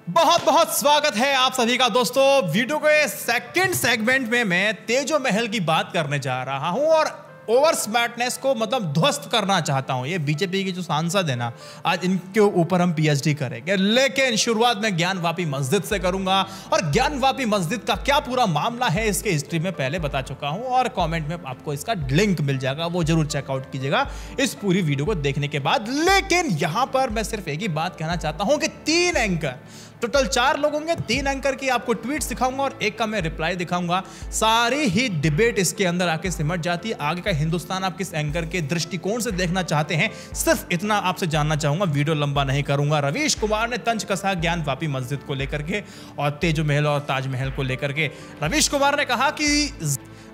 बहुत बहुत स्वागत है आप सभी का दोस्तों। वीडियो के सेकंड सेगमेंट में मैं तेजो महल की बात करने जा रहा हूं और ओवर स्मार्टनेस को ध्वस्त करना चाहता हूं। ये बीजेपी की जो सांसद है ना, आज इनके ऊपर हम पीएचडी करेंगे, लेकिन शुरुआत में ज्ञानवापी मस्जिद से करूंगा। और ज्ञानवापी मस्जिद का क्या पूरा मामला है इसके हिस्ट्री में पहले बता चुका हूं और कमेंट में आपको इसका लिंक मिल जाएगा, वो जरूर चेकआउट कीजिएगा इस पूरी वीडियो को देखने के बाद। लेकिन यहां पर मैं सिर्फ एक ही बात कहना चाहता हूं कि 3 एंकर, टोटल 4 लोग होंगे, 3 एंकर की आपको ट्वीट्स दिखाऊंगा और एक का मैं रिप्लाई दिखाऊंगा। सारी ही डिबेट इसके अंदर आके सिमट जाती है। आगे का हिंदुस्तान आप किस एंकर के दृष्टिकोण से देखना चाहते हैं, सिर्फ इतना आपसे जानना चाहूंगा। वीडियो लंबा नहीं करूंगा। रवीश कुमार ने तंज कसा ज्ञानवापी मस्जिद को लेकर के और तेजो महल और ताजमहल को लेकर के। रवीश कुमार ने कहा कि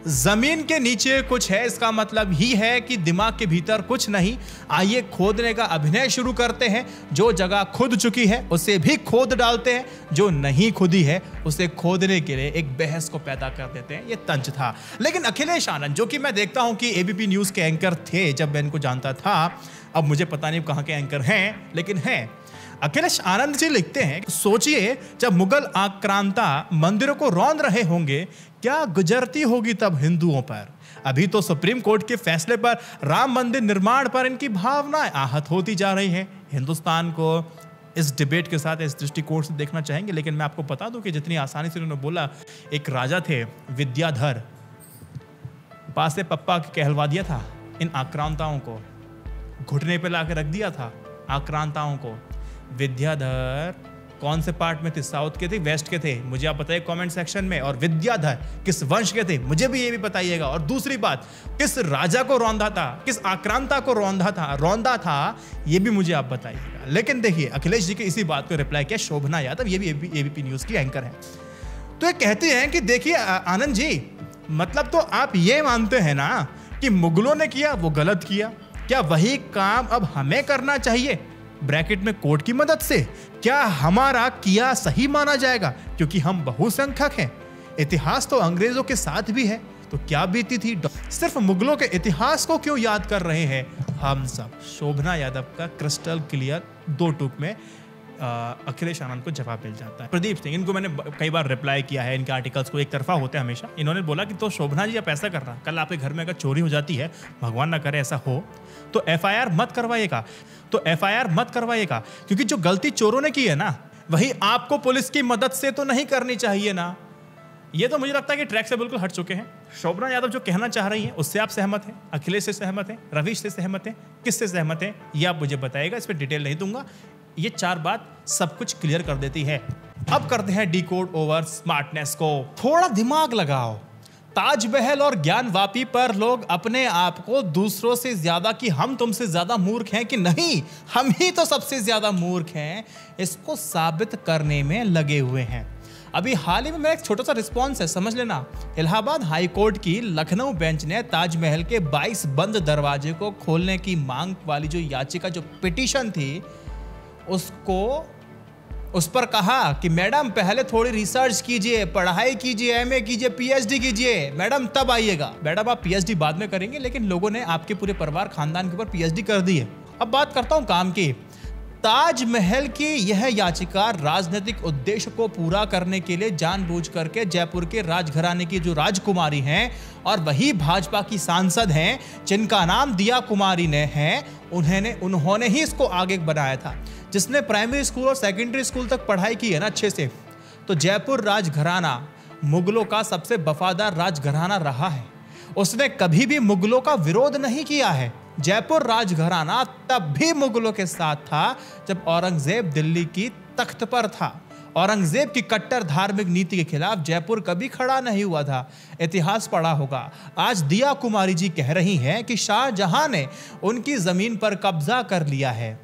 जमीन के नीचे कुछ है, इसका मतलब ही है कि दिमाग के भीतर कुछ नहीं। आइए खोदने का अभिनय शुरू करते हैं। जो जगह खुद चुकी है उसे भी खोद डालते हैं, जो नहीं खुदी है उसे खोदने के लिए एक बहस को पैदा कर देते हैं। ये तंज था। लेकिन अखिलेश आनंद, जो कि मैं देखता हूं कि एबीपी न्यूज के एंकर थे जब मैं इनको जानता था, अब मुझे पता नहीं कहां के एंकर हैं, लेकिन हैं। अखिलेश आनंद जी लिखते हैं, सोचिए जब मुगल आक्रांता मंदिरों को रौंद रहे होंगे, क्या गुजरती होगी तब हिंदुओं पर। अभी तो सुप्रीम कोर्ट के फैसले पर राम मंदिर निर्माण पर इनकी भावनाएं आहत होती जा रही हैं। हिंदुस्तान को इस डिबेट के साथ इस दृष्टिकोण से देखना चाहेंगे, लेकिन मैं आपको बता दूं कि जितनी आसानी से उन्होंने बोला, एक राजा थे विद्याधर, पास से पप्पा कहलवा दिया था इन आक्रांताओं को, घुटने पे लाके रख दिया था आक्रांताओं को। विद्याधर कौन से पार्ट में थे, साउथ के थे, वेस्ट के थे, मुझे आप बताइए कमेंट सेक्शन में। और विद्याधर किस वंश के थे, मुझे भी ये भी बताइएगा। और दूसरी बात, किस राजा को रौंदा था, किस आक्रांता को रौंदा था, ये भी मुझे आप बताइएगा। लेकिन देखिए, अखिलेश जी के इसी बात को रिप्लाई किया शोभना यादव, ये भी एबीपी न्यूज की एंकर है। तो ये कहते हैं कि देखिए आनंद जी, मतलब तो आप ये मानते हैं ना कि मुगलों ने किया वो गलत किया, क्या वही काम अब हमें करना चाहिए, ब्रैकेट में कोर्ट की मदद से? क्या हमारा किया सही माना जाएगा क्योंकि हम बहुसंख्यक हैं? इतिहास तो अंग्रेजों के साथ भी है, तो क्या बीती थी? सिर्फ मुगलों के इतिहास को क्यों याद कर रहे हैं हम सब? शोभना यादव का क्रिस्टल क्लियर 2 टूक में अखिलेश आनंद को जवाब मिल जाता है। प्रदीप सिंह, इनको मैंने कई बार रिप्लाई किया है, इनके आर्टिकल्स को एक तरफा होते हैं हमेशा। इन्होंने बोला कि तो शोभना जी आप ऐसा कर रहा, कल आपके घर में अगर चोरी हो जाती है, भगवान ना करे ऐसा हो, तो एफआईआर मत करवाइएगा, क्योंकि जो गलती चोरों ने की है ना, वही आपको पुलिस की मदद से तो नहीं करनी चाहिए ना। ये तो मुझे लगता है कि ट्रैक से बिल्कुल हट चुके हैं। शोभना यादव जो कहना चाह रही हैं उससे आप सहमत हैं, अखिलेश से सहमत हैं, रवीश से सहमत हैं, किससे सहमत हैं ये आप मुझे बताइएगा। इस पर डिटेल नहीं दूंगा, ये 4 बात सब कुछ क्लियर कर देती है। अब करते हैं डिकोड ओवर स्मार्टनेस को। थोड़ा दिमाग लगाओ। ताजमहल और ज्ञानवापी पर लोग अपने आप को दूसरों से ज्यादा, कि हम तुमसे ज्यादा मूर्ख हैं कि नहीं, हम ही तो सबसे ज्यादा मूर्ख हैं, इसको साबित करने में लगे हुए हैं। अभी हाल ही में मेरा एक छोटा सा रिस्पॉन्स है, समझ लेना। इलाहाबाद हाई कोर्ट की लखनऊ बेंच ने ताजमहल के 22 बंद दरवाजे को खोलने की मांग वाली जो याचिका, जो पिटीशन थी, उस पर कहा कि मैडम पहले थोड़ी रिसर्च कीजिए, पढ़ाई कीजिए, एमए कीजिए, पीएचडी कीजिए, मैडम तब आइएगा। मैडम आप पीएचडी बाद में करेंगे, लेकिन लोगों ने आपके पूरे परिवार खानदान के ऊपर पीएचडी कर दी है। अब बात करता हूं काम की। ताजमहल की यह याचिका राजनीतिक उद्देश्य को पूरा करने के लिए जानबूझ करके जयपुर के राजघराने की जो राजकुमारी हैं और वही भाजपा की सांसद हैं जिनका नाम दिया कुमारी ने है, उन्होंने ही इसको आगे बनाया था। जिसने प्राइमरी स्कूल और सेकेंडरी स्कूल तक पढ़ाई की है ना अच्छे से, तो जयपुर राजघराना मुगलों का सबसे वफादार राजघराना रहा है। उसने कभी भी मुगलों का विरोध नहीं किया है। जयपुर राजघराना तब भी मुगलों के साथ था जब औरंगजेब दिल्ली की तख्त पर था। औरंगजेब की कट्टर धार्मिक नीति के खिलाफ जयपुर कभी खड़ा नहीं हुआ था। इतिहास पढ़ा होगा। आज दिया कुमारी जी कह रही हैं कि शाहजहां ने उनकी जमीन पर कब्जा कर लिया है।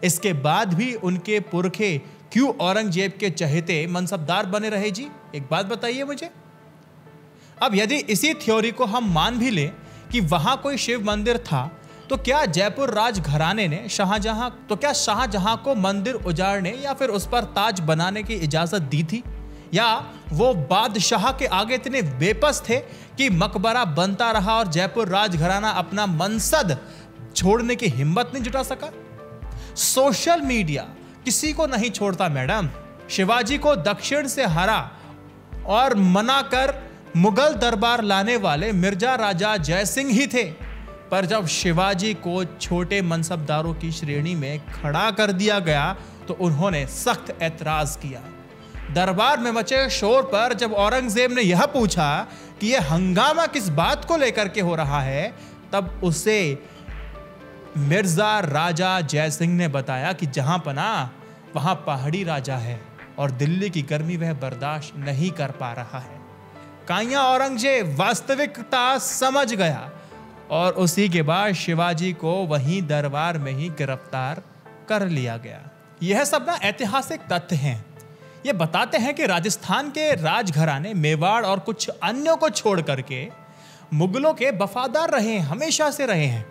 इसके बाद भी उनके पुरखे क्यों औरंगजेब के चहेते मनसबदार बने रहे जी? एक बात बताइए मुझे। अब यदि इसी थ्योरी को हम मान भी लें कि वहां कोई शिव मंदिर था, तो क्या जयपुर राजघराने ने शाहजहां को मंदिर उजाड़ने या फिर उस पर ताज बनाने की इजाजत दी थी? या वो बादशाह के आगे इतने बेबस थे कि मकबरा बनता रहा और जयपुर राजघराना अपना मनसद छोड़ने की हिम्मत नहीं जुटा सका? सोशल मीडिया किसी को नहीं छोड़ता मैडम। शिवाजी को दक्षिण से हरा और मनाकर मुगल दरबार लाने वाले मिर्जा राजा जयसिंह ही थे। पर जब शिवाजी को छोटे मनसबदारों की श्रेणी में खड़ा कर दिया गया तो उन्होंने सख्त ऐतराज किया। दरबार में मचे शोर पर जब औरंगजेब ने यह पूछा कि यह हंगामा किस बात को लेकर के हो रहा है, तब उसे मिर्जा राजा जयसिंह ने बताया कि जहां पनाह वहां पहाड़ी राजा है और दिल्ली की गर्मी वह बर्दाश्त नहीं कर पा रहा है। काइयां औरंगजेब वास्तविकता समझ गया और उसी के बाद शिवाजी को वहीं दरबार में ही गिरफ्तार कर लिया गया। यह सब ना ऐतिहासिक तथ्य हैं। ये बताते हैं कि राजस्थान के राजघराने मेवाड़ और कुछ अन्यों को छोड़ करके मुगलों के वफादार रहे हैं, हमेशा से रहे हैं।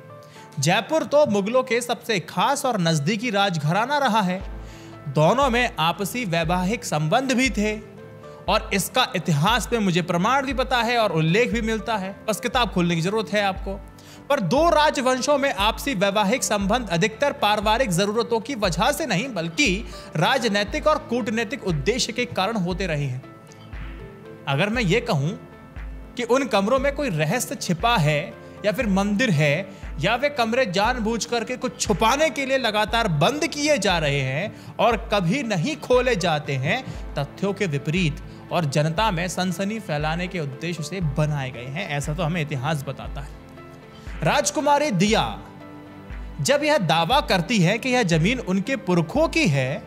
जयपुर तो मुगलों के सबसे खास और नजदीकी राजघराना रहा है। दोनों में आपसी वैवाहिक संबंध भी थे और इसका इतिहास में मुझे प्रमाण भी पता है और उल्लेख भी मिलता है। बस किताब खोलने की जरूरत है आपको। पर दो राजवंशों में आपसी वैवाहिक संबंध अधिकतर पारिवारिक जरूरतों की वजह से नहीं बल्कि राजनैतिक और कूटनीतिक उद्देश्य के कारण होते रहे हैं। अगर मैं ये कहूं कि उन कमरों में कोई रहस्य छिपा है या फिर मंदिर है या वे कमरे जानबूझ करके कुछ छुपाने के लिए लगातार बंद किए जा रहे हैं और कभी नहीं खोले जाते हैं, तथ्यों के विपरीत और जनता में सनसनी फैलाने के उद्देश्य से बनाए गए हैं, ऐसा तो हमें इतिहास बताता है। राजकुमारी दिया जब यह दावा करती है कि यह जमीन उनके पुरखों की है,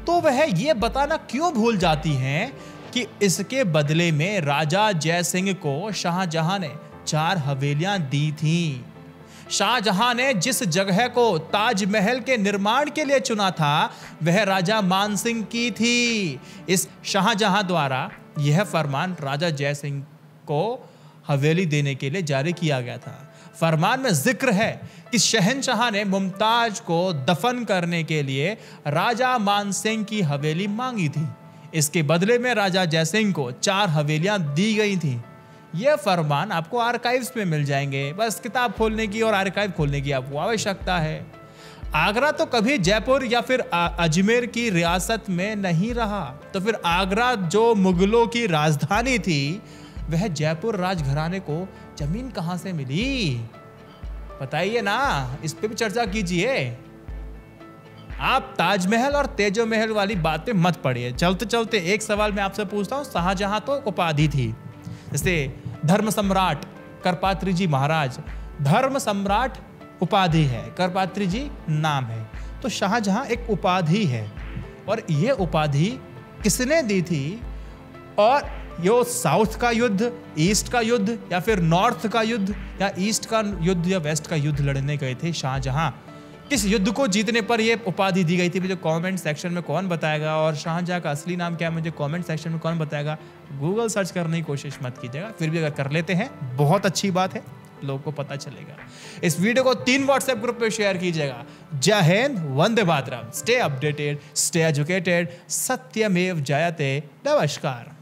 तो वह यह बताना क्यों भूल जाती हैं कि इसके बदले में राजा जयसिंह को शाहजहां ने 4 हवेलियां दी थीं। शाहजहां ने जिस जगह को ताजमहल के निर्माण के लिए चुना था वह राजा मानसिंह की थी। इस शाहजहां द्वारा यह फरमान राजा जयसिंह को हवेली देने के लिए जारी किया गया था। फरमान में जिक्र है कि शहंशाह ने मुमताज को दफन करने के लिए राजा मानसिंह की हवेली मांगी थी। इसके बदले में राजा जयसिंह को 4 हवेलियां दी गई थीं। यह फरमान आपको आर्काइव्स में मिल जाएंगे। बस किताब खोलने की और आर्काइव खोलने की आपको आवश्यकता है। आगरा तो कभी जयपुर या फिर अजमेर की रियासत में नहीं रहा, तो फिर आगरा जो मुगलों की राजधानी थी वह जयपुर राजघराने को जमीन कहां से मिली? बताइए ना, इस पे भी चर्चा कीजिए। आप ताजमहल और तेजो महल वाली बातें मत पढ़िए। चलते चलते एक सवाल मैं आपसे पूछता हूं। शाहजहां तो उपाधि थी, जैसे धर्म सम्राट करपात्री जी महाराज, धर्म सम्राट उपाधि है, करपात्री जी नाम है, तो शाहजहां एक उपाधि है। और यह उपाधि किसने दी थी? और यो साउथ का युद्ध, ईस्ट का युद्ध या फिर नॉर्थ का युद्ध या ईस्ट का युद्ध या वेस्ट का युद्ध लड़ने गए थे शाहजहां? किस युद्ध को जीतने पर यह उपाधि दी गई थी? मुझे कमेंट सेक्शन में कौन बताएगा? और शाहजहां का असली नाम क्या है मुझे कमेंट सेक्शन में कौन बताएगा? गूगल सर्च करने की कोशिश मत कीजिएगा। फिर भी अगर कर लेते हैं बहुत अच्छी बात है, लोगों को पता चलेगा। इस वीडियो को 3 व्हाट्सएप ग्रुप पे शेयर कीजिएगा। जय Hind, Vande Mataram. Stay updated, stay educated, सत्यमेव जयते। नमस्कार।